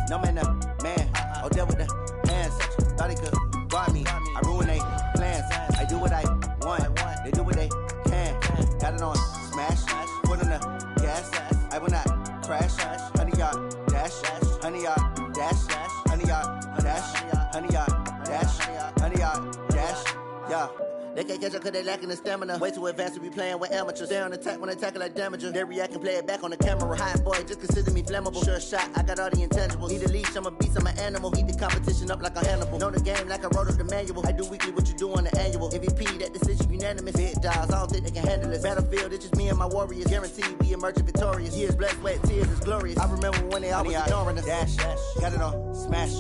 No man, man. Oh, deal with the hands. Thought he could guard me. I ruin they plans. I do what I want. They do what they can. Got it on smash. Put on the gas. I will not crash. 100-yard dash. 100-yard dash. 100-yard dash. 100-yard dash. 100-yard dash. Yeah. They can't catch up cause they lacking the stamina. Way too advanced to be playing with amateurs. Stay on attack when they tackle like damager. They react and play it back on the camera. Hot boy, just consider me flammable. Sure shot, I got all the intangibles. Need a leash, I'm a beast, I'm an animal. Heat the competition up like a Hannibal. Know the game like I wrote up the manual. I do weekly what you do on the annual. MVP, that decision unanimous. Big dogs, I don't think they can handle this. Battlefield, it's just me and my warriors. Guaranteed we emerging victorious. Years, blood, sweat, tears, it's glorious. I remember when they always ignoring us. Dash, got it on smash.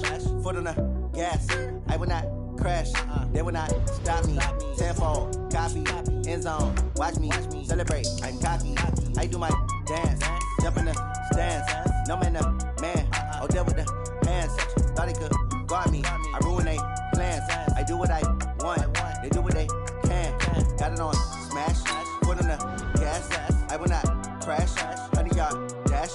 Foot on the gas. I will not crash, they will not stop me. Tenfold, copy, end zone, watch me celebrate. I'm cocky, I do my dance, jump in the stands. No man, man. Oh, deal with the hands. Thought he could guard me. I ruin they plans. I do what I want. They do what they can. Got it on smash, put on the gas. I will not crash. 100-yard dash,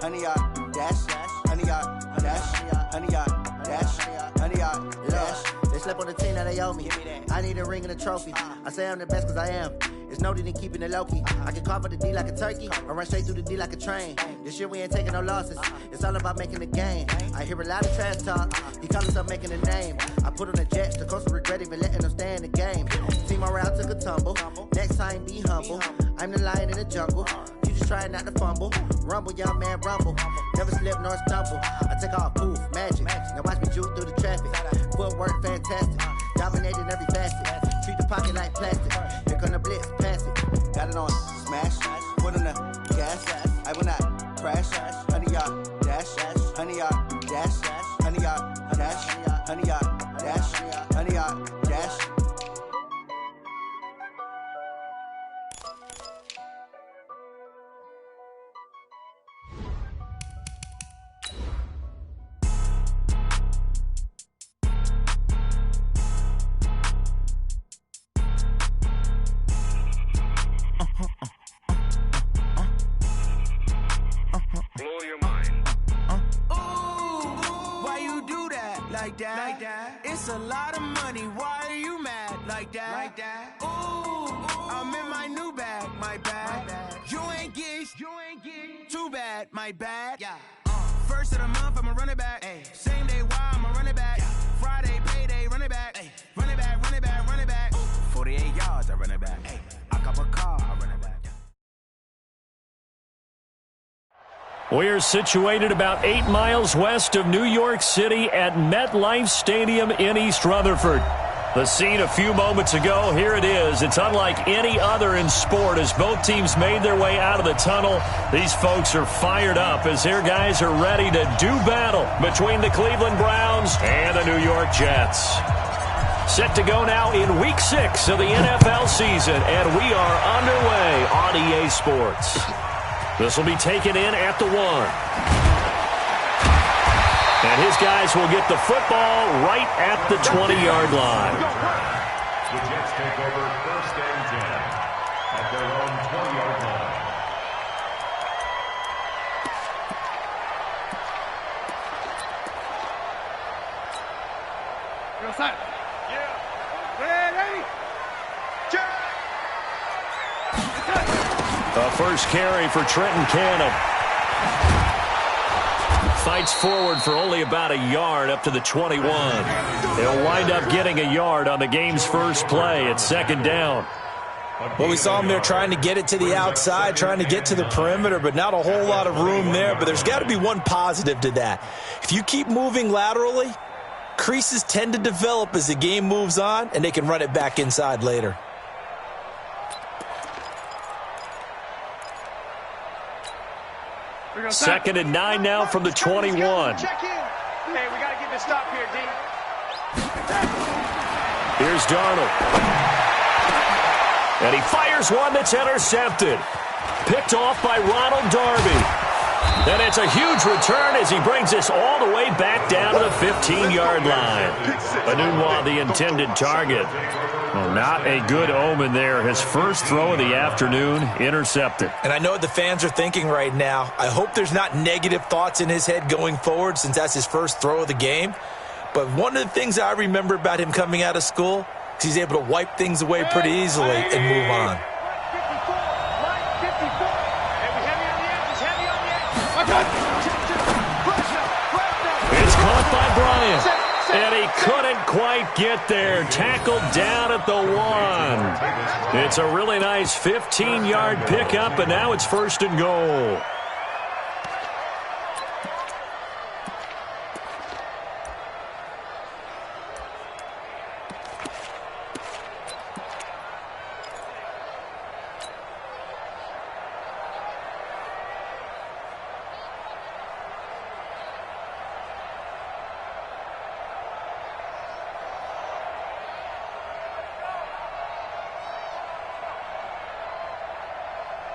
100-yard dash, 100-yard dash, 100-yard dash, 100-yard dash. They slept on the team that they owe me. I need a ring and a trophy. I say I'm the best cause I am. It's no need in keeping it low-key. I can carve up the D like a turkey or run straight through the D like a train. This year we ain't taking no losses. It's all about making the game. I hear a lot of trash talk. He call himself making a name. I put on the Jets. The coach will regret even letting them stay in the game. Team morale took a tumble. Next time be humble. I'm the lion in the jungle. You just try not to fumble. Rumble, young man, rumble. Never slip nor stumble. I take off, poof, magic. Now watch me juke through the traffic. Footwork fantastic. Dominating every facet. Treat the pocket like plastic. Here come the blitz, pass it. Got it on smash. Put on the gas. I will not crash. 100-yard dash. 100-yard dash. 100-yard dash. 100-yard dash. 100-yard dash. Like that. It's a lot of money. Why are you mad like that? Like that. Ooh, I'm in my new bag. My bad. You ain't get too bad. My bad. Yeah. First of the month, I'ma run it back. Ay. Same day, why I'ma run it back. Yeah. Friday, payday, run it back. Ay. Run it back, run it back, run it back. 48 yards, I run it back. Ay. I cop a car, I run it back. We're situated about 8 miles west of New York City at MetLife Stadium in East Rutherford. The scene a few moments ago, here it is. It's unlike any other in sport as both teams made their way out of the tunnel. These folks are fired up as their guys are ready to do battle between the Cleveland Browns and the New York Jets. Set to go now in Week 6 of the NFL season, and we are underway on EA Sports. This will be taken in at the 1. And his guys will get the football right at the 20-yard line. The Jets take over 1st and 10 at their own 20-yard line. Real side. Yeah. Ready. The first carry for Trenton Cannon. Fights forward for only about a yard up to the 21. They'll wind up getting a yard on the game's first play at 2nd down. Well, we saw him there trying to get it to the outside, trying to get to the perimeter, but not a whole lot of room there. But there's got to be one positive to that. If you keep moving laterally, creases tend to develop as the game moves on, and they can run it back inside later. Second and 9 now from the 21. Check in. Hey, we got to get this stop here, D. Here's Darnold. And he fires one that's intercepted. Picked off by Ronald Darby. And it's a huge return as he brings this all the way back down to the 15-yard line. Anunwa, the intended target. Well, not a good omen there. His first throw of the afternoon intercepted. And I know what the fans are thinking right now. I hope there's not negative thoughts in his head going forward since that's his first throw of the game. But one of the things I remember about him coming out of school is he's able to wipe things away pretty easily and move on. It's caught by Bryant. And he couldn't quite get there. Tackled down at the 1. It's a really nice 15-yard pickup, and now it's 1st and goal.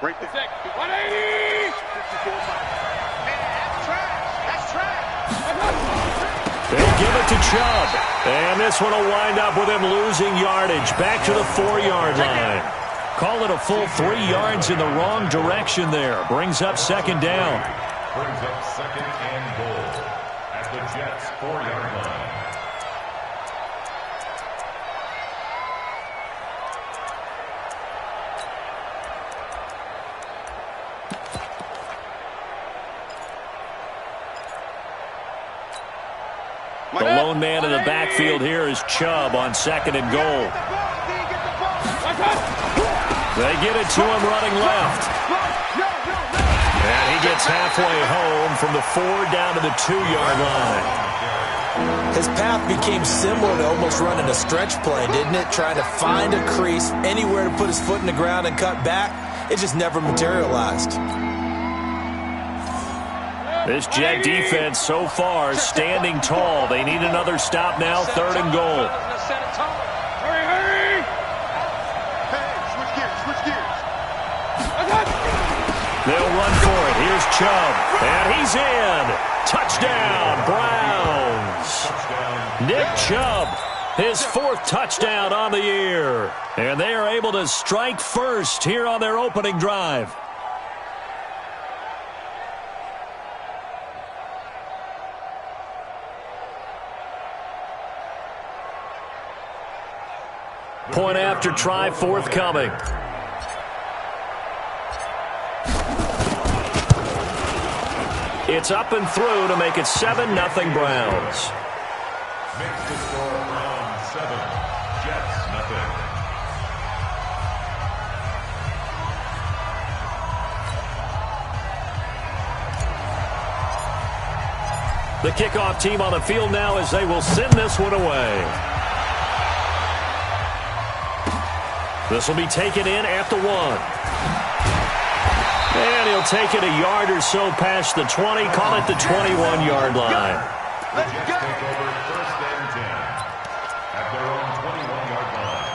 Break the deck. 180! That's trash. They'll give it to Chubb. And this one will wind up with him losing yardage. Back to the 4-yard line. Call it a full 3 yards in the wrong direction there. Brings up 2nd down. Brings up 2nd and goal at the Jets' 4-yard line. The lone man in the backfield here is Chubb on 2nd and goal. They get it to him running left. And he gets halfway home from the 4 down to the 2-yard line. His path became similar to almost running a stretch play, didn't it? Trying to find a crease, anywhere to put his foot in the ground and cut back. It just never materialized. This Jet defense so far standing tall. They need another stop now, 3rd and goal. Hurry! Hey, switch gears. They'll run for it. Here's Chubb. And he's in. Touchdown, Browns. Nick Chubb, his 4th touchdown on the year. And they are able to strike first here on their opening drive. Point after try forthcoming. It's up and through to make it 7-0 Browns. Makes the score Browns 7, Jets 0. The kickoff team on the field now as they will send this one away. This will be taken in at the 1. And he'll take it a yard or so past the 20, call it the 21-yard line. The Jets take over 1st and 10 at their own 21-yard line.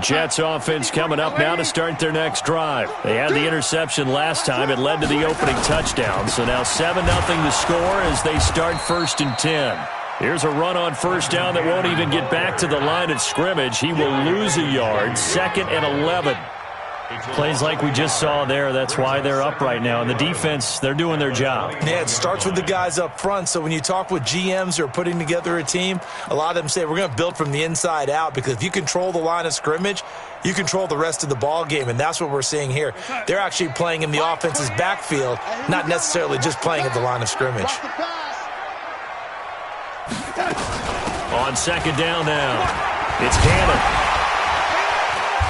Jets offense coming up now to start their next drive. They had the interception last time. It led to the opening touchdown. So now 7-0 the score as they start 1st and 10. Here's a run on 1st down that won't even get back to the line of scrimmage. He will lose a yard. 2nd and 11. Plays like we just saw there. That's why they're up right now. And the defense, they're doing their job. Yeah, it starts with the guys up front. So when you talk with GMs who are putting together a team, a lot of them say we're going to build from the inside out, because if you control the line of scrimmage, you control the rest of the ball game, and that's what we're seeing here. They're actually playing in the offense's backfield, not necessarily just playing at the line of scrimmage. On 2nd down now, it's Cannon.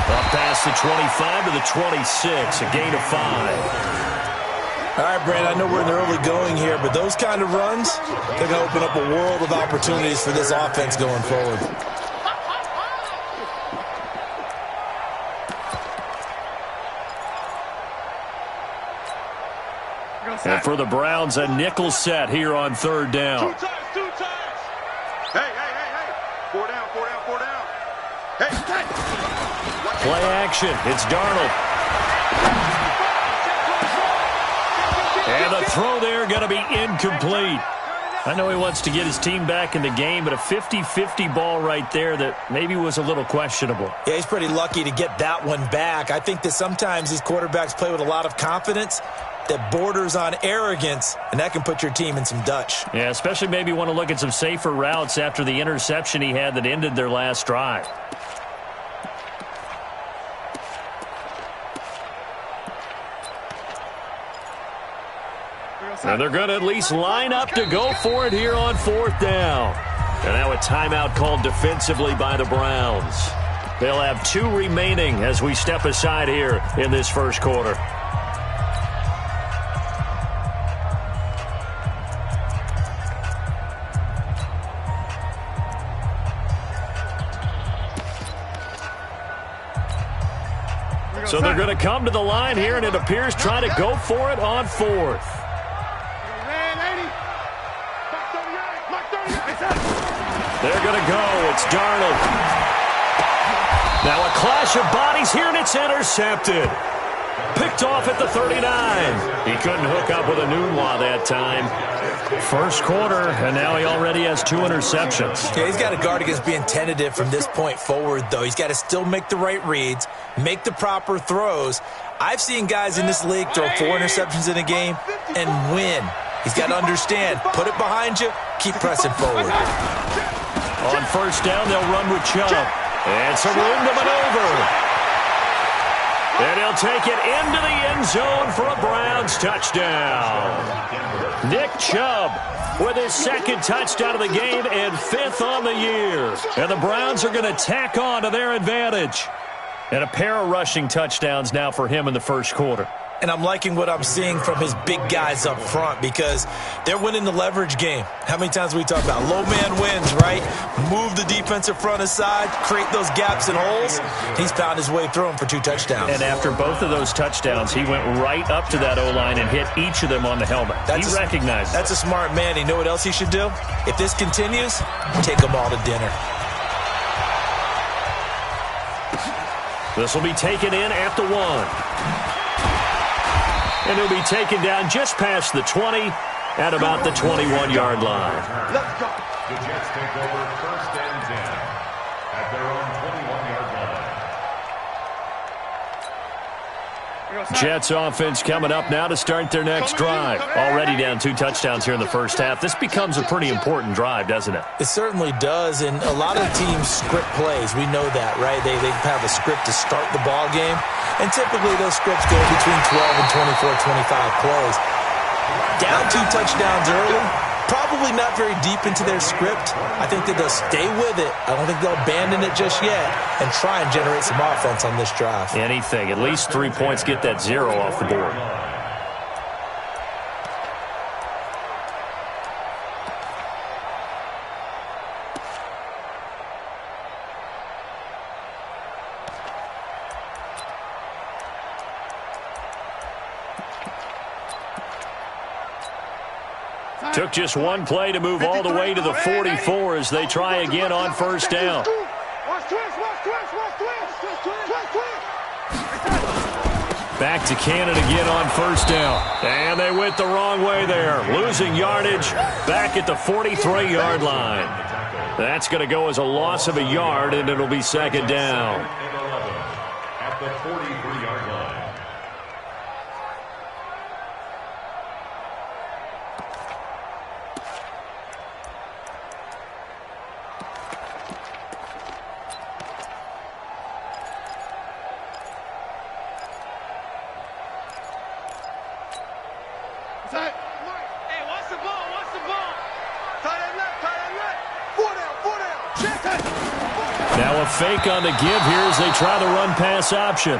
Up past the 25 to the 26, a gain of 5. All right, Brandon, I know we're in the early going here, but those kind of runs, they're going to open up a world of opportunities for this offense going forward. And for the Browns, a nickel set here on third down. Two times. Hey. 4 down. Hey. Play action. It's Darnold. And the throw there going to be incomplete. I know he wants to get his team back in the game, but a 50-50 ball right there that maybe was a little questionable. Yeah, he's pretty lucky to get that one back. I think that sometimes these quarterbacks play with a lot of confidence that borders on arrogance, and that can put your team in some Dutch. Yeah, especially maybe want to look at some safer routes after the interception he had that ended their last drive. And they're going to at least line up to go for it here on fourth down. And now a timeout called defensively by the Browns. They'll have 2 remaining as we step aside here in this first quarter. So they're going to come to the line here, and it appears trying to go for it on fourth. They're going to go. It's Darnold. Now a clash of bodies here, and it's intercepted. Picked off at the 39. He couldn't hook up with a Nunwa that time. First quarter, and now he already has 2 interceptions. Yeah, he's got to guard against being tentative from this point forward, though. He's got to still make the right reads, make the proper throws. I've seen guys in this league throw 4 interceptions in a game and win. He's got to understand, put it behind you, keep pressing forward. On first down, they'll run with Chubb. And some room to maneuver. And he'll take it into the end zone for a Browns touchdown. Nick Chubb with his 2nd touchdown of the game and 5th on the year. And the Browns are going to tack on to their advantage. And a pair of rushing touchdowns now for him in the first quarter. And I'm liking what I'm seeing from his big guys up front because they're winning the leverage game. How many times we talk about low man wins, right? Move the defensive front aside, create those gaps and holes. He's found his way through them for 2 touchdowns. And after both of those touchdowns, he went right up to that O-line and hit each of them on the helmet. He recognized it. That's a smart man. You know what else he should do? If this continues, take them all to dinner. This will be taken in at the 1. And he'll be taken down just past the 20 at about the 21-yard line. Let's go. The Jets take over first and 10 at their own 21-yard line. Jets offense coming up now to start their next drive. Already down 2 touchdowns here in the first half. This becomes a pretty important drive, doesn't it? It certainly does, and a lot of teams script plays. We know that, right? They have a script to start the ball game, and typically those scripts go between 12 and 24, 25 plays. Down 2 touchdowns early, probably not very deep into their script. I think that they'll stay with it. I don't think they'll abandon it just yet and try and generate some offense on this drive. Anything. At least 3 points, get that 0 off the board. Took just 1 play to move all the way to the 44 as they try again on first down. Back to Cannon again on first down. And they went the wrong way there. Losing yardage back at the 43-yard line. That's going to go as a loss of a yard, and it'll be second down. At the 43-yard line. Now a fake on the give here as they try the run-pass option.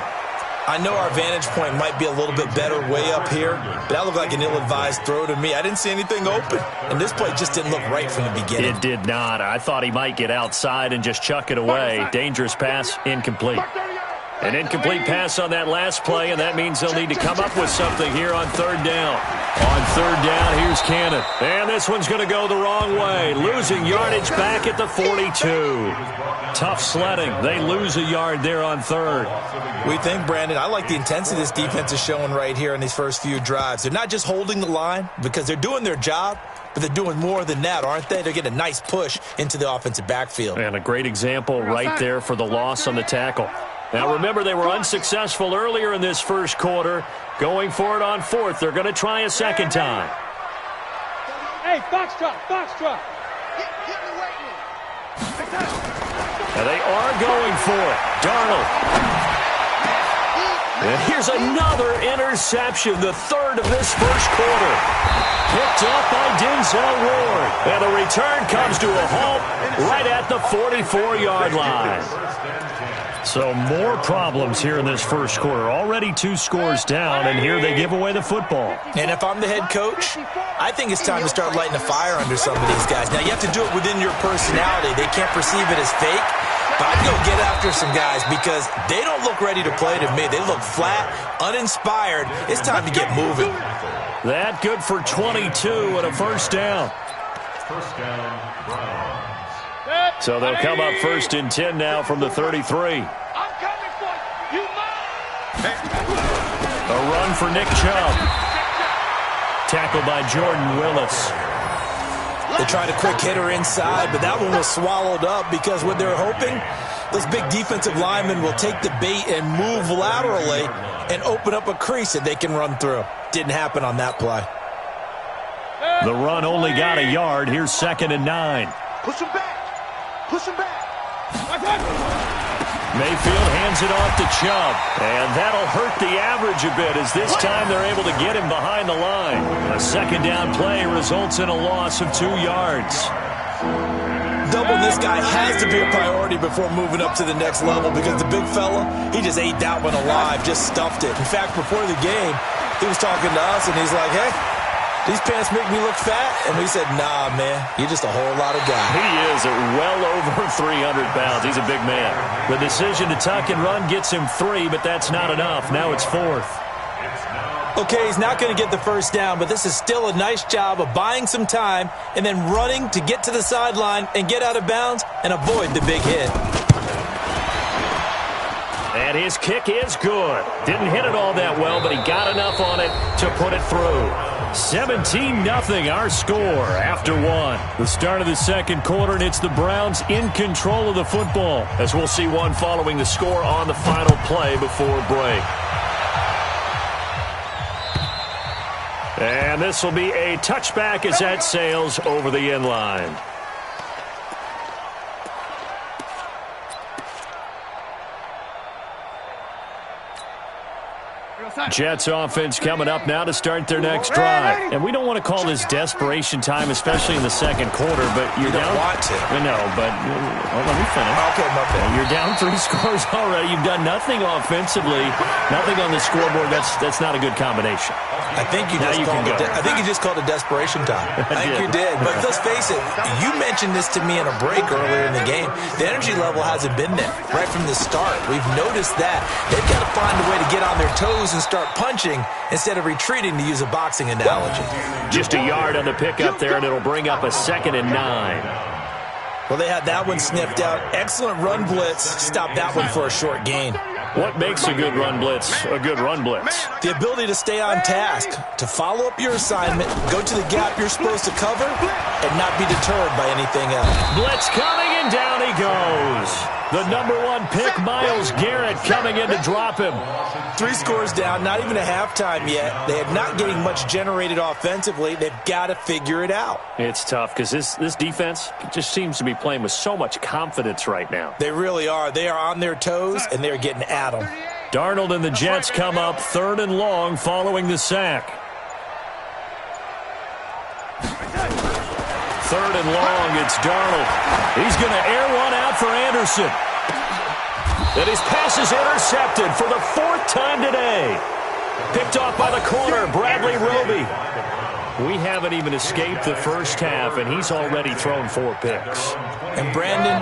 I know our vantage point might be a little bit better way up here, but that looked like an ill-advised throw to me. I didn't see anything open, and this play just didn't look right from the beginning. It did not. I thought he might get outside and just chuck it away. Dangerous pass, incomplete. An incomplete pass on that last play, and that means they'll need to come up with something here on third down. On third down, here's Cannon. And this one's going to go the wrong way. Losing yardage back at the 42. Tough sledding. They lose a yard there on third. We think, Brandon, I like the intensity this defense is showing right here in these first few drives. They're not just holding the line because they're doing their job, but they're doing more than that, aren't they? They're getting a nice push into the offensive backfield. And a great example right there for the loss on the tackle. Now, remember, they were unsuccessful earlier in this first quarter. Going for it on fourth. They're going to try a second time. Hey, box truck. And they are going for it. Darnold. And here's another interception, the third of this first quarter. Picked up by Denzel Ward. And the return comes to a halt right at the 44-yard line. So more problems here in this first quarter. Already 2 scores down, and here they give away the football. And if I'm the head coach, I think it's time to start lighting a fire under some of these guys. Now, you have to do it within your personality. They can't perceive it as fake. But I'd go get after some guys because they don't look ready to play to me. They look flat, uninspired. It's time to get moving. That good for 22 and a first down. First down, Browns. So they'll come up first and 10 now from the 33. I'm coming for you. A run for Nick Chubb. Tackled by Jordan Willis. They tried a quick hitter inside, but that one was swallowed up because what they're hoping, those big defensive linemen will take the bait and move laterally and open up a crease that they can run through. Didn't happen on that play. The run only got a yard. Here's 2nd and 9. Push him back. Mayfield hands it off to Chubb. And that'll hurt the average a bit as this time they're able to get him behind the line. A second down play results in a loss of 2 yards. Doubling this guy has to be a priority before moving up to the next level because the big fella, he just ate that one alive, just stuffed it. In fact, before the game, he was talking to us, and he's like, hey, these pants make me look fat? And we said, nah, man, you're just a whole lot of guy. He is at well over 300 pounds. He's a big man. The decision to tuck and run gets him 3, but that's not enough. Now it's 4th. Okay, he's not going to get the first down, but this is still a nice job of buying some time and then running to get to the sideline and get out of bounds and avoid the big hit. And his kick is good. Didn't hit it all that well, but he got enough on it to put it through. 17-0 our score after 1. The start of the second quarter, and it's the Browns in control of the football, as we'll see one following the score on the final play before break. And this will be a touchback as that sails over the end line. Jets offense coming up now to start their next drive. And we don't want to call this desperation time, especially in the second quarter, but you're down. Want to. I know, but let me finish. Okay, my bad. You're down 3 scores already. You've done nothing offensively, nothing on the scoreboard. That's not a good combination. I think you just called it desperation time. I think you did. But let's face it, you mentioned this to me in a break earlier in the game. The energy level hasn't been there right from the start. We've noticed that. They've got to find a way to get on their toes and start punching instead of retreating, to use a boxing analogy. Just a yard on the pickup there, and it'll bring up a 2nd and 9. Well, they had that one sniffed out. Excellent run blitz. Stop that one for a short gain. What makes a good run blitz a good run blitz? The ability to stay on task, to follow up your assignment, go to the gap you're supposed to cover, and not be deterred by anything else. Blitz coming, and down he goes. The #1 pick, Myles Garrett, coming in to drop him. 3 scores down, not even a halftime yet. They are not getting much generated offensively. They've got to figure it out. It's tough because this defense just seems to be playing with so much confidence right now. They really are. They are on their toes, and they're getting at them. Darnold and the Jets come up 3rd and long following the sack. 3rd and long, it's Darnold. He's going to air one out for Anderson. And his pass is intercepted for the 4th time today. Picked off by the corner, Bradley Roby. We haven't even escaped the first half, and he's already thrown 4 picks. And Brandon,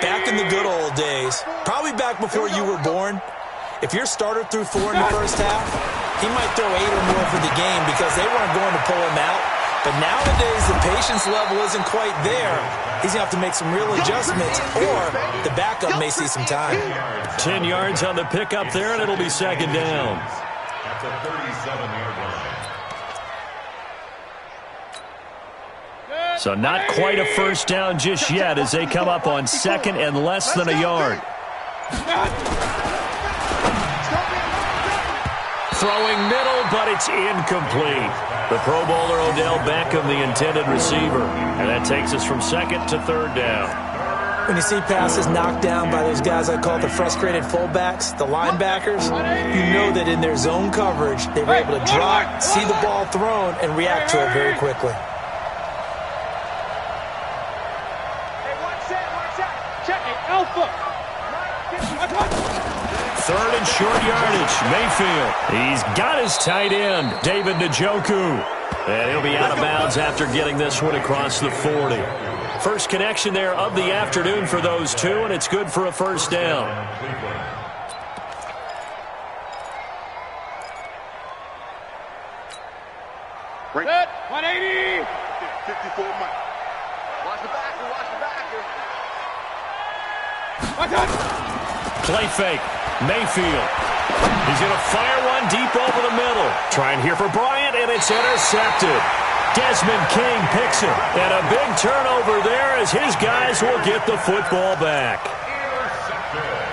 back in the good old days, probably back before you were born, If your starter threw 4 in the first half, he might throw 8 or more for the game because they weren't going to pull him out. But nowadays, the patience level isn't quite there. He's going to have to make some real adjustments, or the backup may see some time. 10 yards on the pickup there, and it'll be second down. At the 37-yard line. So not quite a first down just yet as they come up on second and less than a yard. Throwing middle, but it's incomplete. The Pro Bowler Odell Beckham, the intended receiver. And that takes us from second to third down. When you see passes knocked down by those guys I call the frustrated fullbacks, the linebackers, you know that in their zone coverage, they were able to drop, see the ball thrown, and react to it very quickly. Third and short yardage. Mayfield. He's got his tight end, David Njoku. And he'll be out of bounds after getting this one across the 40. First connection there of the afternoon for those two, and it's good for a first down. Set, 180. 54 Mike. Watch the back, watch the back. Watch out. Play fake. Mayfield. He's going to fire one deep over the middle. Trying here for Bryant, and it's intercepted. Desmond King picks it. And a big turnover there as his guys will get the football back.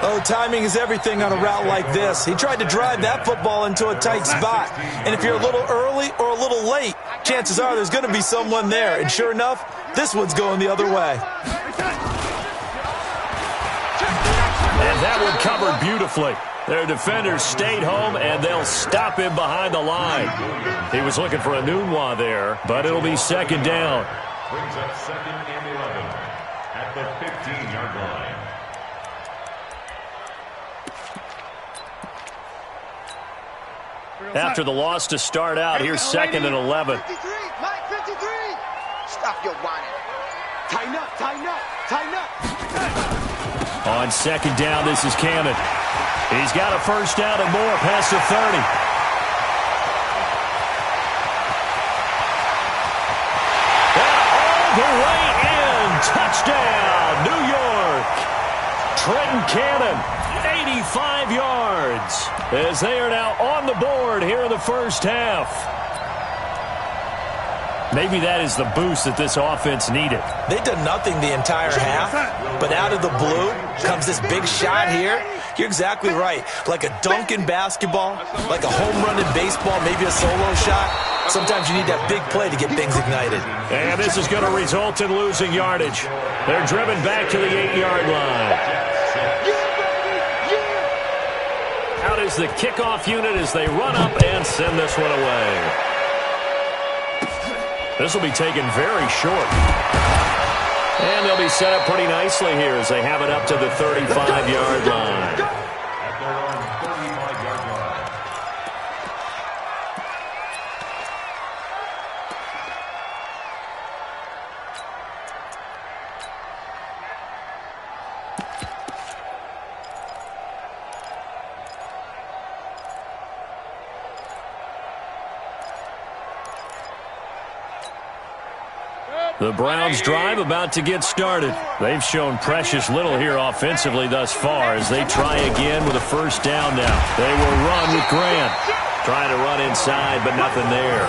Oh, timing is everything on a route like this. He tried to drive that football into a tight spot. And if you're a little early or a little late, chances are there's going to be someone there. And sure enough, this one's going the other way. And that one covered beautifully. Their defenders stayed home, and they'll stop him behind the line. He was looking for a Nunwa there, but it'll be second down. Brings up second and 11 at the 15-yard line. After the loss to start out, here's second and 11. 53, Mike 53. Stop your whining. Tighten up, tighten up, tighten up. On second down, this is Cannon. He's got a first down and more past the 30. And all the way in. Touchdown, New York. Trenton Cannon, 85 yards, as they are now on the board here in the first half. Maybe that is the boost that this offense needed. They've done nothing the entire half, but out of the blue comes this big shot here. You're exactly right. Like a dunk in basketball, like a home run in baseball, maybe a solo shot. Sometimes you need that big play to get things ignited. And this is going to result in losing yardage. They're driven back to the 8-yard line. Out is the kickoff unit as they run up and send this one away. This will be taken very short. And they'll be set up pretty nicely here as they have it up to the 35-yard line. At their own 35-yard line. The Browns' drive about to get started. They've shown precious little here offensively thus far as they try again with a first down now. They will run with Grant. Trying to run inside, but nothing there.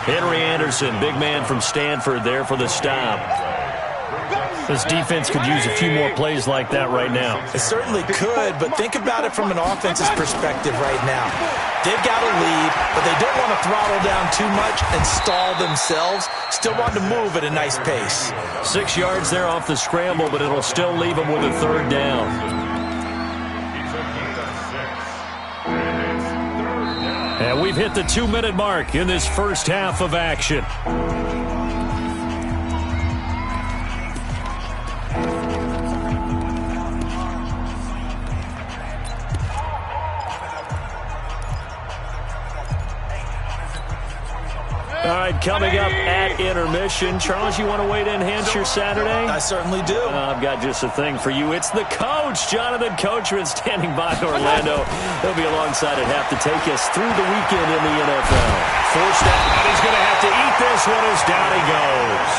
Henry Anderson, big man from Stanford, there for the stop. This defense could use a few more plays like that right now. It certainly could, but think about it from an offense's perspective right now. They've got a lead, but they don't want to throttle down too much and stall themselves. Still want to move at a nice pace. 6 yards there off the scramble, but it'll still leave them with a third down. And we've hit the 2-minute mark in this first half of action. All right, coming up at intermission. Charles, you want to wait to enhance your Saturday? I certainly do. I've got just a thing for you. It's the coach, Jonathan Coachman, standing by Orlando. He'll be alongside at half to take us through the weekend in the NFL. Forced out. He's going to have to eat this one as down he goes.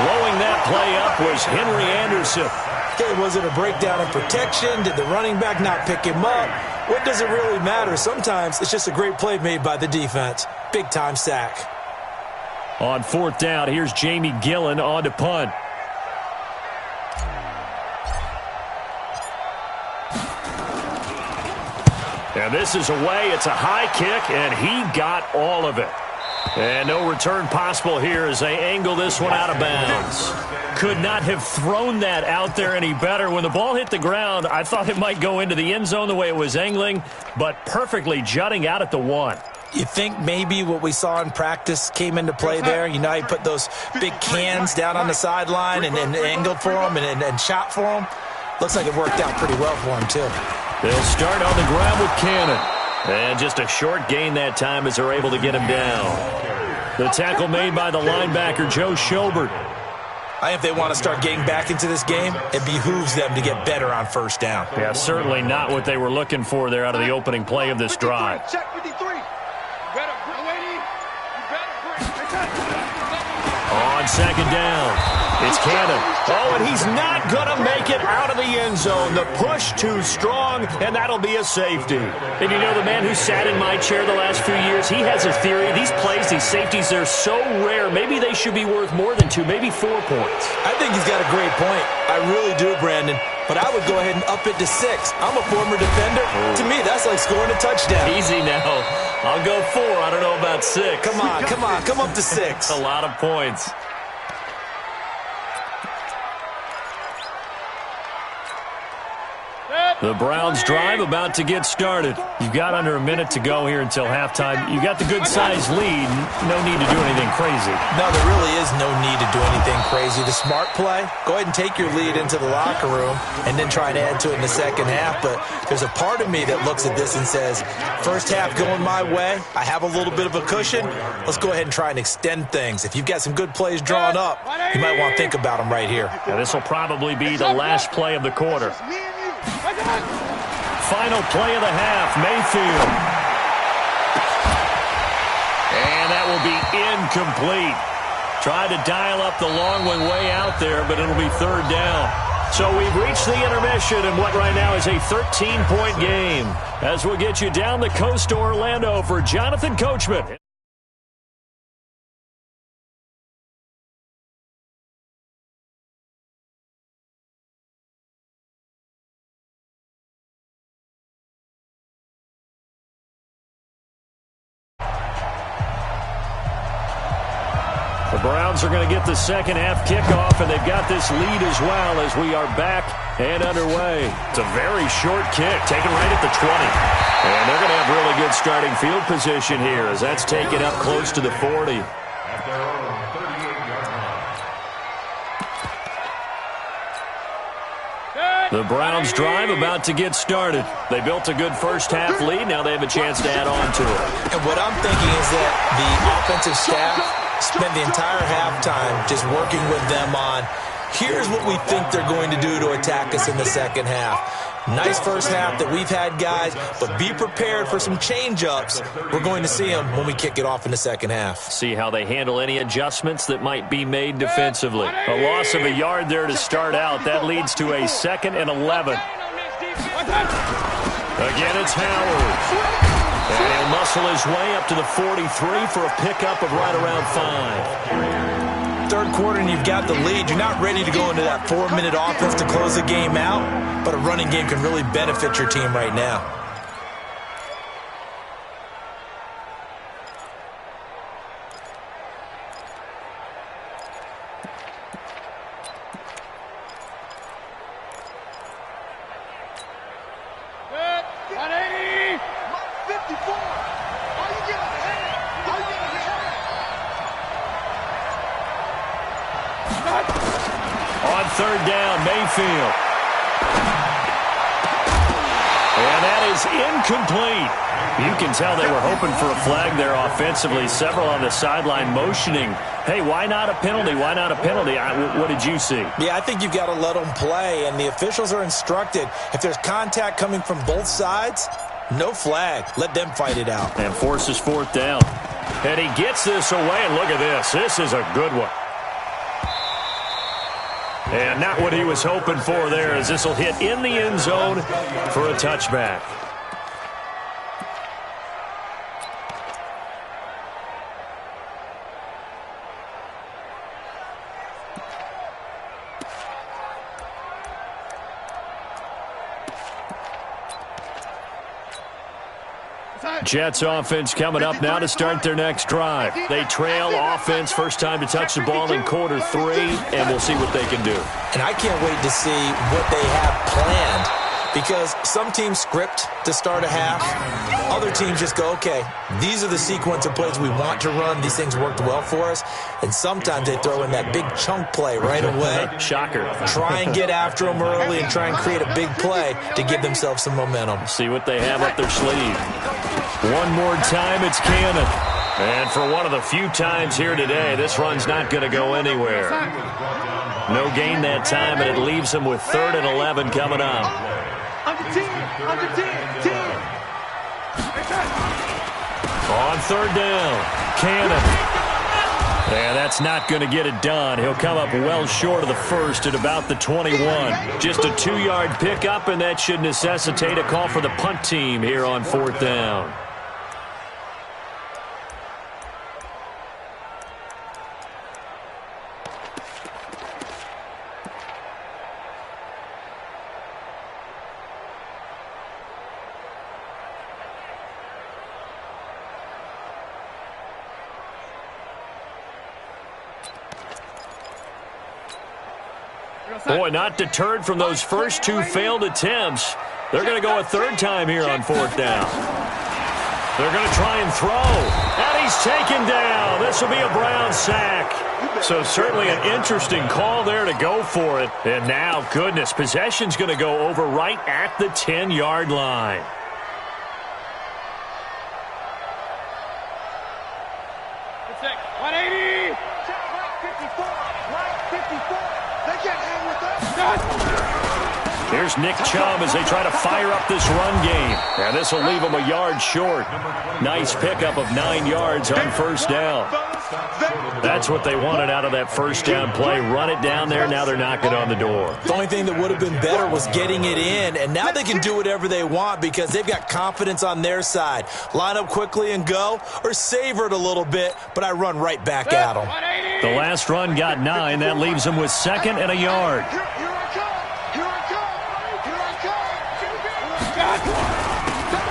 Blowing that play up was Henry Anderson. Okay, was it a breakdown in protection? Did the running back not pick him up? What does it really matter? Sometimes it's just a great play made by the defense. Big-time sack. On fourth down, here's Jamie Gillen on to punt. And this is away. It's a high kick, and he got all of it. And no return possible here as they angle this one out of bounds. Could not have thrown that out there any better. When the ball hit the ground, I thought it might go into the end zone the way it was angling, but perfectly jutting out at the 1. You think maybe what we saw in practice came into play there? You know, he put those big cans down on the sideline and angled for him and shot for him. Looks like it worked out pretty well for him, too. They'll start on the ground with Cannon. And just a short gain that time as they're able to get him down. The tackle made by the linebacker, Joe Schobert. I think if they want to start getting back into this game, it behooves them to get better on first down. Yeah, certainly not what they were looking for there out of the opening play of this drive. Check 53. On second down, it's Cannon. Oh, and he's not going to make it out of the end zone. The push too strong, and that'll be a safety. And you know, the man who sat in my chair the last few years, he has a theory. These plays, these safeties, they're so rare. Maybe they should be worth more than 2, maybe 4 points. I think he's got a great point. I really do, Brandon. But I would go ahead and up it to 6. I'm a former defender. To me, that's like scoring a touchdown. Easy now. I'll go 4. I don't know about 6. Come on. Come up to 6. A lot of points. The Browns drive about to get started. You've got under a minute to go here until halftime. You got the good-sized lead. No need to do anything crazy. No, there really is no need to do anything crazy. The smart play, go ahead and take your lead into the locker room and then try and add to it in the second half. But there's a part of me that looks at this and says, first half going my way, I have a little bit of a cushion. Let's go ahead and try and extend things. If you've got some good plays drawn up, you might want to think about them right here. Now, this will probably be the last play of the quarter. Final play of the half, Mayfield. And that will be incomplete. Tried to dial up the long one way out there, but it'll be third down. So we've reached the intermission in what right now is a 13-point game. As we'll get you down the coast to Orlando for Jonathan Coachman. The Browns are going to get the second half kickoff, and they've got this lead as well as we are back and underway. It's a very short kick, taken right at the 20. And they're going to have really good starting field position here as that's taken up close to the 40. At their own 38-yard line. The Browns drive about to get started. They built a good first half lead. Now they have a chance to add on to it. And what I'm thinking is that the offensive staff spent the entire halftime just working with them on, here's what we think they're going to do to attack us in the second half. Nice first half that we've had, guys, but be prepared for some change-ups. We're going to see them when we kick it off in the second half. See how they handle any adjustments that might be made defensively. A loss of a yard there to start out. That leads to a 2nd and 11. Again, it's Howard. And he'll muscle his way up to the 43 for a pickup of right around 5. Third quarter and you've got the lead. You're not ready to go into that 4-minute offense to close the game out, but a running game can really benefit your team right now. On third down, Mayfield. And that is incomplete. You can tell they were hoping for a flag there offensively. Several on the sideline motioning, hey, why not a penalty? Why not a penalty? What did you see? Yeah, I think you've got to let them play, and the officials are instructed. If there's contact coming from both sides, no flag. Let them fight it out. And forces fourth down. And he gets this away, and look at this. This is a good one. And not what he was hoping for there, as this will hit in the end zone for a touchback. Jets offense coming up now to start their next drive. They trail offense, first time to touch the ball in quarter 3, and we'll see what they can do. And I can't wait to see what they have planned, because some teams script to start a half. Other teams just go, okay, these are the sequence of plays we want to run. These things worked well for us. And sometimes they throw in that big chunk play right away. Shocker. Try and get after them early and try and create a big play to give themselves some momentum. See what they have up their sleeve. One more time, it's Cannon. And for one of the few times here today, this run's not going to go anywhere. No gain that time, and it leaves them with 3rd and 11 coming up. Under 10. On 3rd down, Cannon. And that's not going to get it done. He'll come up well short of the first at about the 21. Just a 2-yard pickup, and that should necessitate a call for the punt team here on 4th down. Boy, not deterred from those first 2 failed attempts. They're going to go a 3rd time here on 4th down. They're going to try and throw. And he's taken down. This will be a Brown sack. So certainly an interesting call there to go for it. And now, goodness, possession's going to go over right at the 10-yard line. Check. 180. Right 54. They can't hang with us. Here's Nick Chubb as they try to fire up this run game. And this will leave them a yard short. Nice pickup of 9 yards on 1st down. That's what they wanted out of that 1st down play. Run it down there. Now they're knocking on the door. The only thing that would have been better was getting it in, and now they can do whatever they want because they've got confidence on their side. Line up quickly and go, or savor it a little bit, but I run right back at them. The last run got 9. That leaves them with 2nd and a yard.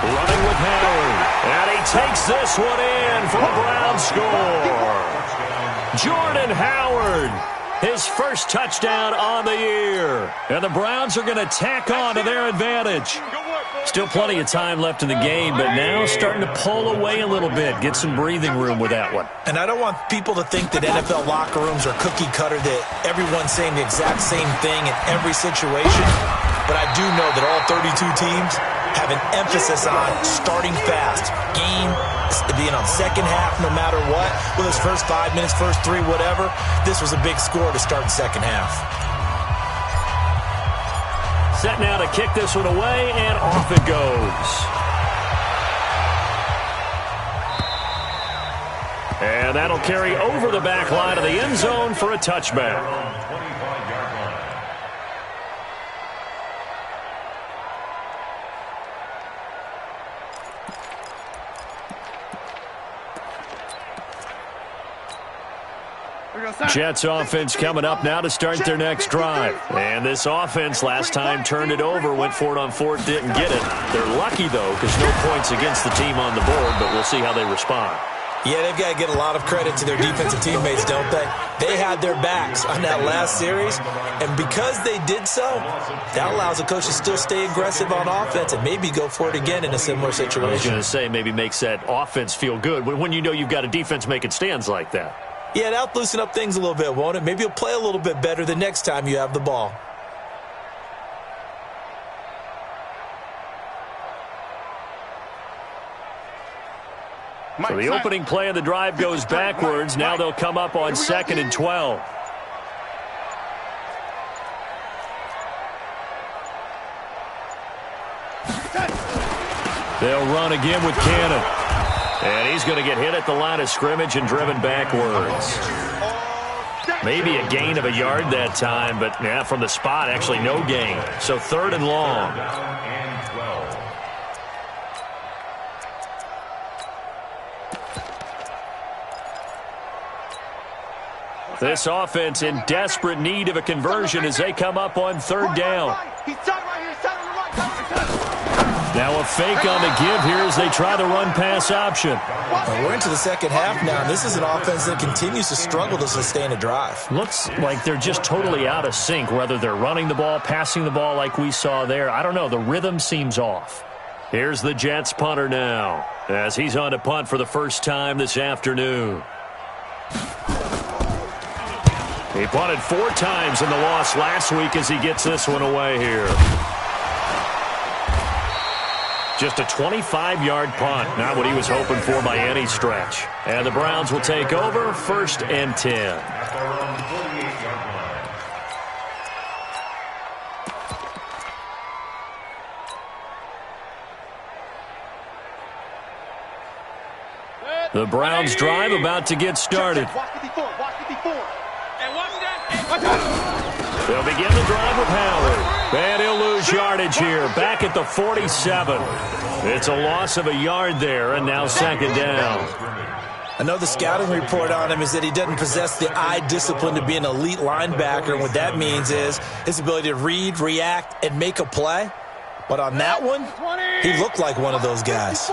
Running with Howard. And he takes this one in for a Brown score. Jordan Howard, his first touchdown on the year. And the Browns are going to tack on to their advantage. Still plenty of time left in the game, but now starting to pull away a little bit. Get some breathing room with that one. And I don't want people to think that NFL locker rooms are cookie cutter, that everyone's saying the exact same thing in every situation. But I do know that all 32 teams have an emphasis on starting fast. Game being on second half no matter what. Whether it's first 5 minutes, first 3, whatever. This was a big score to start the second half. Set now to kick this one away, and off it goes. And that'll carry over the back line of the end zone for a touchback. Jets offense coming up now to start their next drive. And this offense last time turned it over, went for it on 4th, didn't get it. They're lucky, though, because no points against the team on the board, but we'll see how they respond. Yeah, they've got to get a lot of credit to their defensive teammates, don't they? They had their backs on that last series, and because they did so, that allows the coach to still stay aggressive on offense and maybe go for it again in a similar situation. I was going to say, maybe makes that offense feel good when you know you've got a defense making stands like that. Yeah, that'll loosen up things a little bit, won't it? Maybe you'll play a little bit better the next time you have the ball. So the opening play of the drive goes backwards. Now they'll come up on 2nd and 12. They'll run again with Cannon. And he's going to get hit at the line of scrimmage and driven backwards. Maybe a gain of a yard that time, but yeah, from the spot, actually no gain. So 3rd and long. This offense in desperate need of a conversion as they come up on 3rd down. Now a fake on the give here as they try the run-pass option. Well, we're into the second half now, and this is an offense that continues to struggle to sustain a drive. Looks like they're just totally out of sync, whether they're running the ball, passing the ball like we saw there. I don't know. The rhythm seems off. Here's the Jets punter now as he's on to punt for the first time this afternoon. He punted 4 times in the loss last week as he gets this one away here. Just a 25-yard punt, not what he was hoping for by any stretch. And the Browns will take over 1st and 10. The Browns drive about to get started. They'll begin the drive with Howard. And he'll lose yardage here. Back at the 47. It's a loss of a yard there, and now 2nd down. I know the scouting report on him is that he doesn't possess the eye discipline to be an elite linebacker. And what that means is his ability to read, react, and make a play. But on that one, he looked like one of those guys.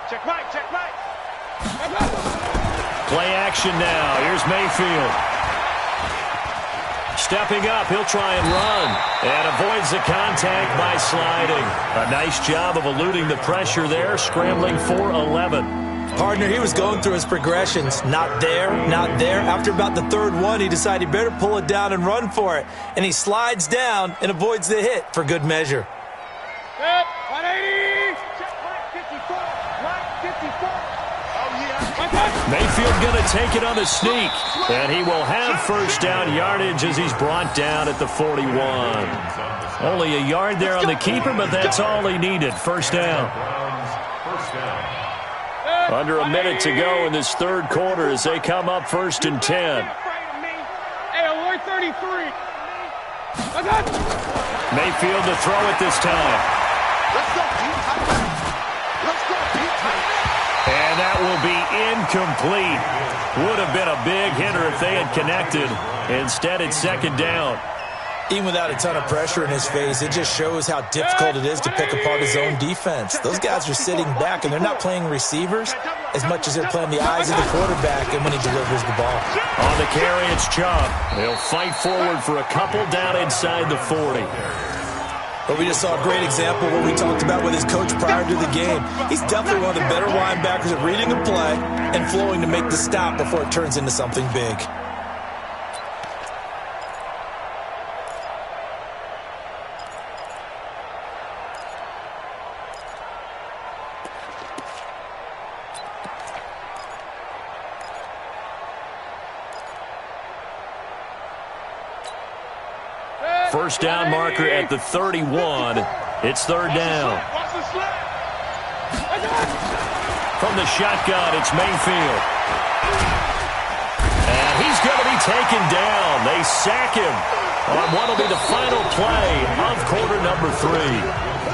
Check right, check right. Play action now. Here's Mayfield. Stepping up, he'll try and run. And avoids the contact by sliding. A nice job of eluding the pressure there, scrambling for 11. Partner, he was going through his progressions. Not there, not there. After about the 3rd one, he decided he better pull it down and run for it. And he slides down and avoids the hit for good measure. 180. Check right 54. Right 54. Mayfield going to take it on the sneak, and he will have 1st down yardage as he's brought down at the 41. Only a yard there on the keeper, but that's all he needed. 1st down. Under a minute to go in this 3rd quarter as they come up 1st and 10. Hey, 33. Mayfield to throw it this time. Let's go, Pete. Let's go, Pete. And that will be incomplete. Would have been a big hitter if they had connected. Instead, it's 2nd down. Even without a ton of pressure in his face, it just shows how difficult it is to pick apart his own defense. Those guys are sitting back, and they're not playing receivers as much as they're playing the eyes of the quarterback and when he delivers the ball. On the carry, it's Chubb. He'll fight forward for a couple down inside the 40. But we just saw a great example of what we talked about with his coach prior to the game. He's definitely one of the better linebackers at reading a play and flowing to make the stop before it turns into something big. First down marker at the 31. It's 3rd down. From the shotgun, it's Mayfield. And he's going to be taken down. They sack him on what will be the final play of quarter number 3.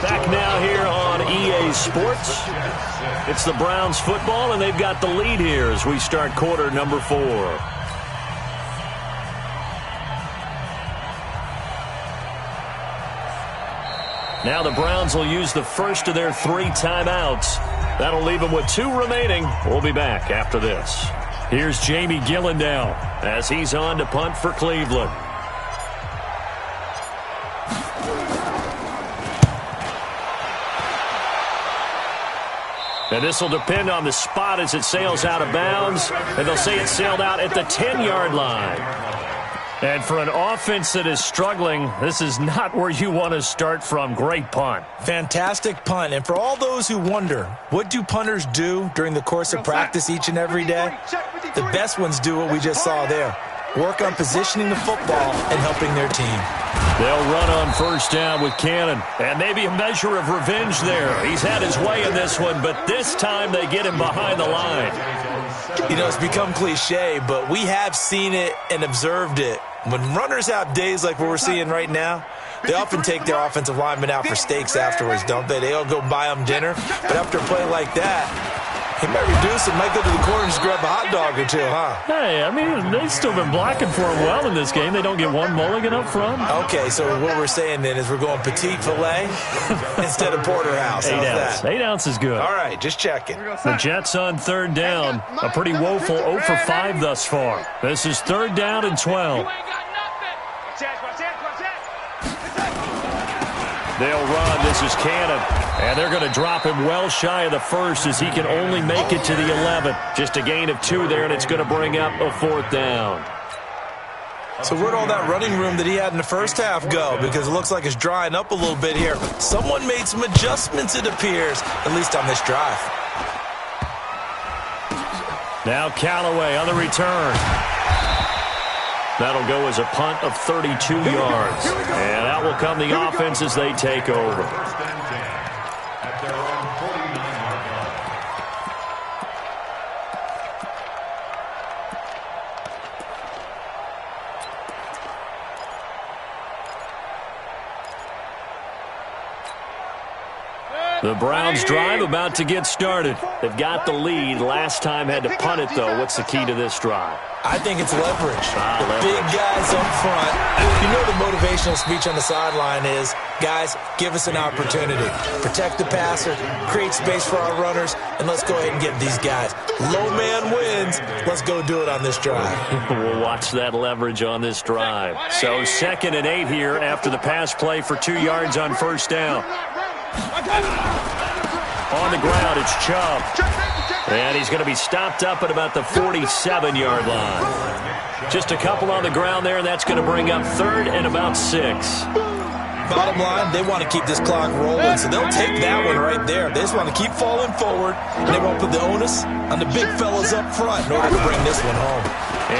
Back now here on EA Sports. It's the Browns football, and they've got the lead here as we start quarter number 4. Now the Browns will use the first of their 3 timeouts. That'll leave them with 2 remaining. We'll be back after this. Here's Jamie Gillen now as he's on to punt for Cleveland. And this will depend on the spot as it sails out of bounds. And they'll say it sailed out at the 10-yard line. And for an offense that is struggling, this is not where you want to start from. Great punt. Fantastic punt. And for all those who wonder, what do punters do during the course of practice each and every day? The best ones do what we just saw there. Work on positioning the football and helping their team. They'll run on first down with Cannon. And maybe a measure of revenge there. He's had his way in this one, but this time they get him behind the line. You know, it's become cliche, but we have seen it and observed it. When runners have days like what we're seeing right now, they often take their offensive linemen out for steaks afterwards, don't they? They all go buy them dinner. But after a play like that, he might reduce it, might go to the corner and just grab a hot dog or two, huh? Hey, I mean, they've still been blocking for him well in this game. They don't get one mulligan up front. Okay, so what we're saying then is we're going petite filet instead of porterhouse. 8 ounce. That? 8 ounce is good. All right, just checking. The Jets on third down. A pretty woeful 0 for 5 thus far. This is third down and 12. They'll run. This is Cannon. And they're going to drop him well shy of the first as he can only make it to the 11. Just a gain of 2 there, and it's going to bring up a fourth down. So where'd all that running room that he had in the first half go? Because it looks like it's drying up a little bit here. Someone made some adjustments, it appears, at least on this drive. Now Callaway on the return. That'll go as a punt of 32 yards. And out will come the offense as they take over. First and 10 at their own 49-yard line. The Browns drive about to get started. They've got the lead. Last time had to punt it, though. What's the key to this drive? I think it's leverage. The leverage. big guys up front. You know the motivational speech on the sideline is, guys, give us an opportunity. Protect the passer, create space for our runners, and let's go ahead and get these guys. Low man wins. Let's go do it on this drive. We'll watch that leverage on this drive. So 2nd and 8 here after the pass play for 2 yards on first down. On the ground, it's Chubb. And he's going to be stopped up at about the 47-yard line. Just a couple on the ground there, and that's going to bring up 3rd and about 6. Bottom line, they want to keep this clock rolling, so they'll take that one right there. They just want to keep falling forward, and they won't put the onus on the big fellas up front in order to bring this one home.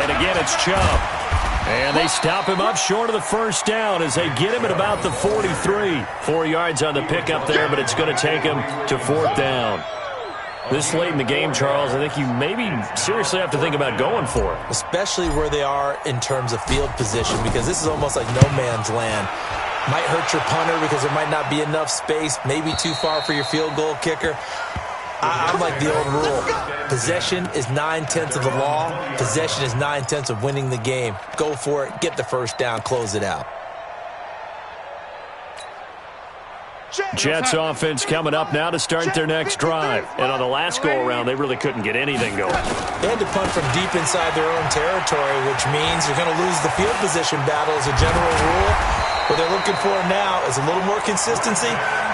And again, it's Chubb. And they stop him up short of the first down as they get him at about the 43. 4 yards on the pickup there, but it's going to take him to 4th down. This late in the game, Charles, I think you maybe seriously have to think about going for it. Especially where they are in terms of field position, because this is almost like no man's land. Might hurt your punter because there might not be enough space, maybe too far for your field goal kicker. I'm like the old rule. Possession is 9/10 of the law. Possession is 9/10 of winning the game. Go for it. Get the first down. Close it out. Jets offense coming up now to start their next drive. And on the last go-around, they really couldn't get anything going. They had to punt from deep inside their own territory, which means you're going to lose the field position battle as a general rule. What they're looking for now is a little more consistency,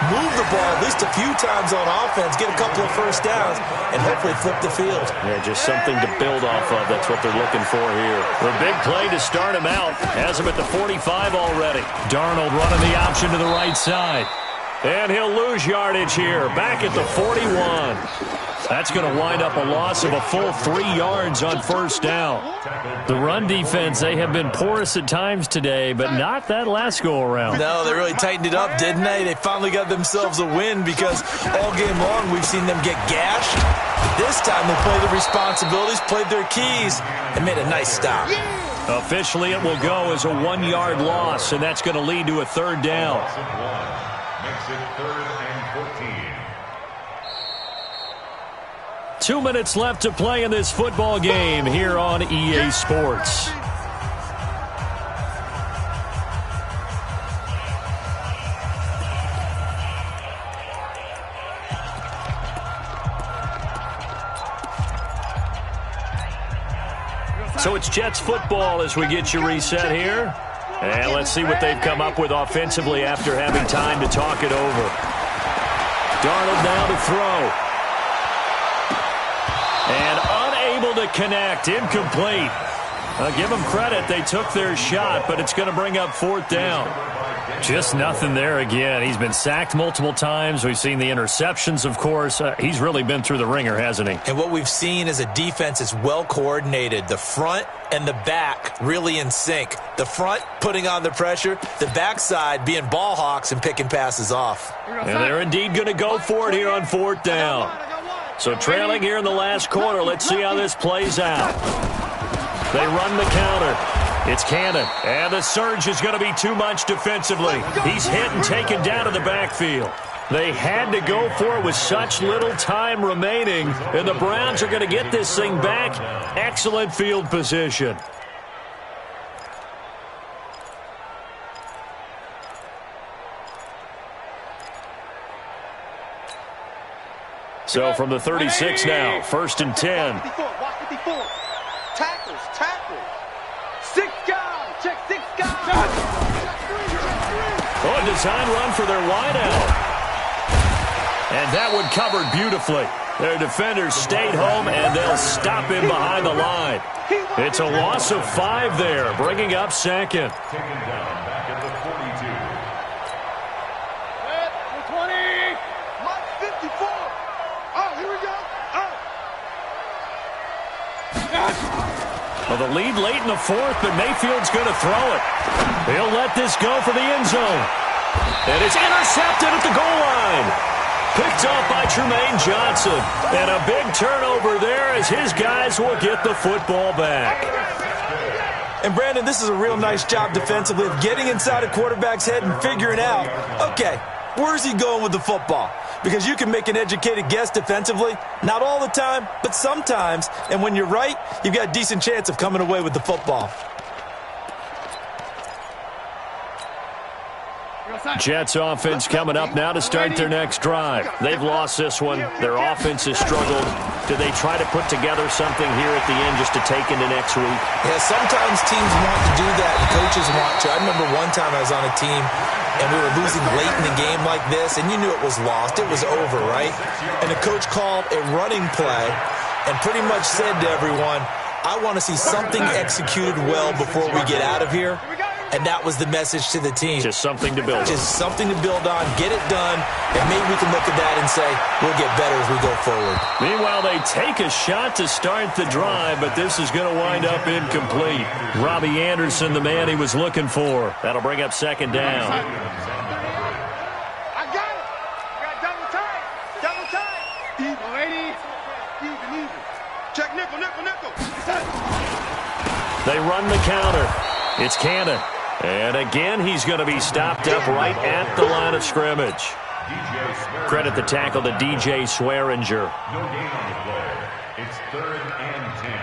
move the ball at least a few times on offense, get a couple of first downs, and hopefully flip the field. Yeah, just something to build off of. That's what they're looking for here. The big play to start him out. Has him at the 45 already. Darnold running the option to the right side. And he'll lose yardage here. Back at the 41. That's going to wind up a loss of a full 3 yards on first down. The run defense, they have been porous at times today, but not that last go-around. No, they really tightened it up, didn't they? They finally got themselves a win because all game long we've seen them get gashed. This time they played the responsibilities, played their keys, and made a nice stop. Officially, it will go as a 1-yard loss, and that's going to lead to a 3rd down. Makes it 3rd and 14. 2 minutes left to play in this football game here on EA Sports. So it's Jets football as we get you reset here. And let's see what they've come up with offensively after having time to talk it over. Darnold now to throw. And unable to connect. Incomplete. Give them credit. They took their shot, but it's going to bring up 4th down. Just nothing there again. He's been sacked multiple times. We've seen the interceptions, of course. He's really been through the ringer, hasn't he? And what we've seen is a defense that's well coordinated. The front and the back really in sync. The front putting on the pressure, the backside being ball hawks and picking passes off. And they're indeed going to go for it here on 4th down. So trailing here in the last quarter. Let's see how this plays out. They run the counter. It's Cannon, and the surge is going to be too much defensively. He's hit and taken down to the backfield. They had to go for it with such little time remaining, and the Browns are going to get this thing back. Excellent field position. So from the 36 now, 1st and 10. Watch 54. Tackles. 6 guys. Check 6 guys. Oh, a design run for their wideout. And that one covered beautifully. Their defenders stayed home, and they'll stop him behind the line. It's a loss of 5 there, bringing up 2nd. Taken down back at the 42. 20. Mark 54. Oh, here we go. Well, the lead late in the 4th, but Mayfield's going to throw it. He'll let this go for the end zone. And it's intercepted at the goal line. Picked off by Tremaine Johnson. And a big turnover there as his guys will get the football back. And, Brandon, this is a real nice job defensively of getting inside a quarterback's head and figuring out, okay, where's he going with the football? Because you can make an educated guess defensively. Not all the time, but sometimes. And when you're right, you've got a decent chance of coming away with the football. Jets offense coming up now to start their next drive. They've lost this one. Their offense has struggled. Do they try to put together something here at the end just to take into next week? Yeah, sometimes teams want to do that and coaches want to. I remember one time I was on a team and we were losing late in the game like this, and you knew it was lost. It was over, right? And the coach called a running play and pretty much said to everyone, I want to see something executed well before we get out of here. And that was the message to the team. Just something to build on. Just something to build on, get it done, and maybe we can look at that and say, we'll get better as we go forward. Meanwhile, they take a shot to start the drive, but this is going to wind up incomplete. Robbie Anderson, the man he was looking for. That'll bring up 2nd down. I got it. Got double tight. Double tight. Easy. Check nickel. They run the counter. It's Cannon. And again, he's going to be stopped up right at the line of scrimmage. Credit the tackle to DJ Swearinger. No gain on the play. It's 3rd and 10.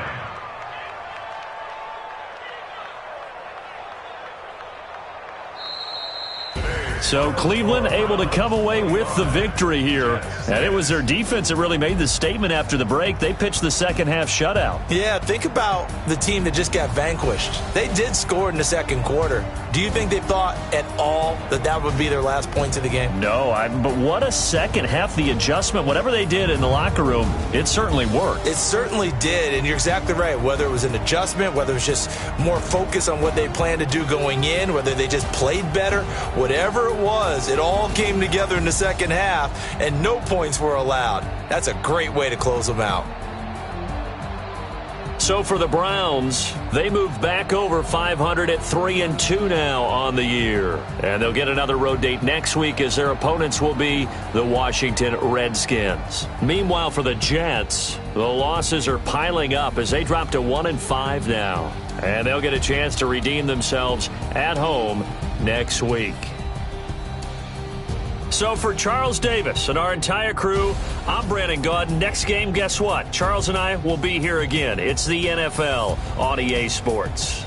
So Cleveland able to come away with the victory here. And it was their defense that really made the statement after the break. They pitched the second half shutout. Yeah, think about the team that just got vanquished. They did score in the 2nd quarter. Do you think they thought at all that that would be their last points of the game? No, but what a second half. The adjustment, whatever they did in the locker room, it certainly worked. It certainly did, and you're exactly right. Whether it was an adjustment, whether it was just more focus on what they planned to do going in, whether they just played better, whatever it was, it all came together in the second half, and no points were allowed. That's a great way to close them out. So for the Browns, they move back over 500 at 3-2 now on the year. And they'll get another road date next week as their opponents will be the Washington Redskins. Meanwhile, for the Jets, the losses are piling up as they drop to 1-5 now. And they'll get a chance to redeem themselves at home next week. So for Charles Davis and our entire crew, I'm Brandon Gaudin. Next game, guess what? Charles and I will be here again. It's the NFL on EA Sports.